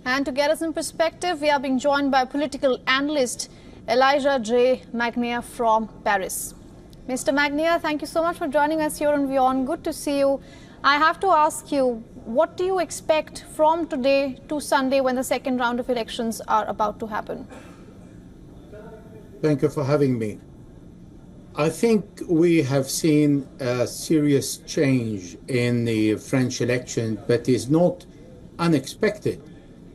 And to get us in perspective, we are being joined by political analyst Elijah J. Magnier from Paris. Mr. Magnier, thank you so much for joining us here on WION. Good to see you. I have to ask you, what do you expect from today to Sunday when the second round of elections are about to happen? Thank you for having me. I think we have seen a serious change in the French election, but is not unexpected,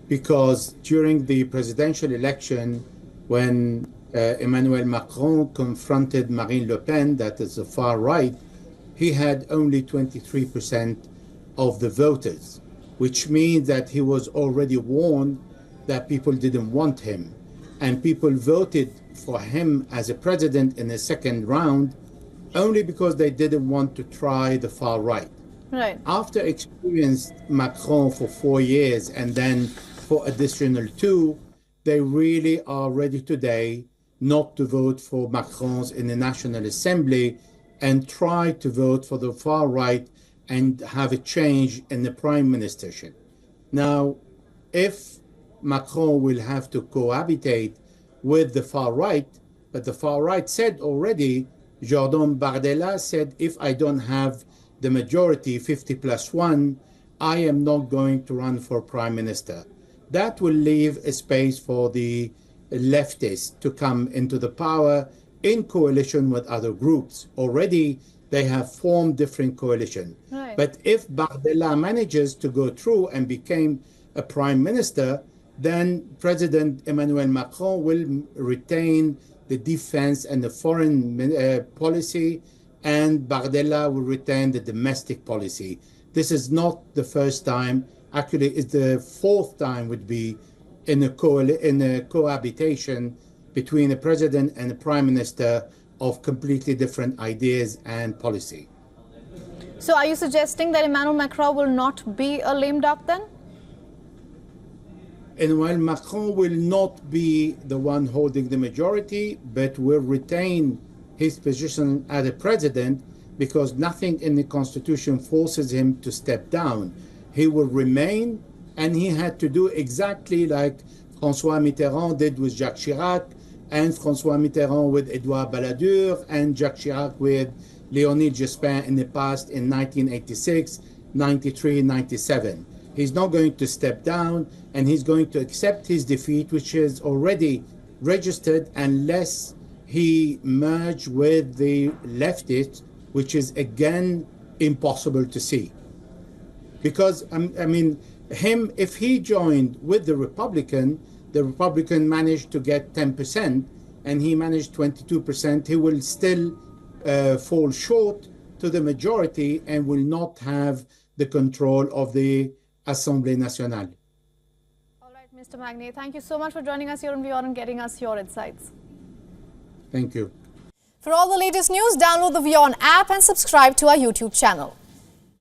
because during the presidential election, when Emmanuel Macron confronted Marine Le Pen, that is the far right, he had only 23% of the voters, which means that he was already warned that people didn't want him. And people voted for him as a president in the second round only because they didn't want to try the far right. Right. After experienced Macron for 4 years and then for additional 2, they really are ready today not to vote for Macron's in the National Assembly and try to vote for the far right and have a change in the prime ministership. Now, if Macron will have to cohabitate with the far right, but the far right said already, Jordan Bardella said, if I don't have the majority, 50+1, I am not going to run for prime minister. That will leave a space for the leftists to come into the power in coalition with other groups. Already, they have formed different coalitions. Right. But if Bardella manages to go through and became a prime minister, then President Emmanuel Macron will retain the defense and the foreign policy, and Bardella will retain the domestic policy. This is not the first time. Actually, it's the fourth time would be in a cohabitation between a president and a prime minister of completely different ideas and policy. So are you suggesting that Emmanuel Macron will not be a lame duck then? Emmanuel Macron will not be the one holding the majority, but will retain his position as a president because nothing in the constitution forces him to step down. He will remain, and he had to do exactly like François Mitterrand did with Jacques Chirac, and François Mitterrand with Édouard Balladur, and Jacques Chirac with Léonide Jospin in the past in 1986, 93, 97. He's not going to step down, and he's going to accept his defeat, which is already registered, unless he merge with the leftists, which is again impossible to see. Because, I mean, if he joined with the Republican managed to get 10%, and he managed 22%, he will still fall short to the majority and will not have the control of the Assemblée Nationale. All right, Mr. Magnier, thank you so much for joining us here on WION and getting us your insights. Thank you. For all the latest news, download the WION app and subscribe to our YouTube channel.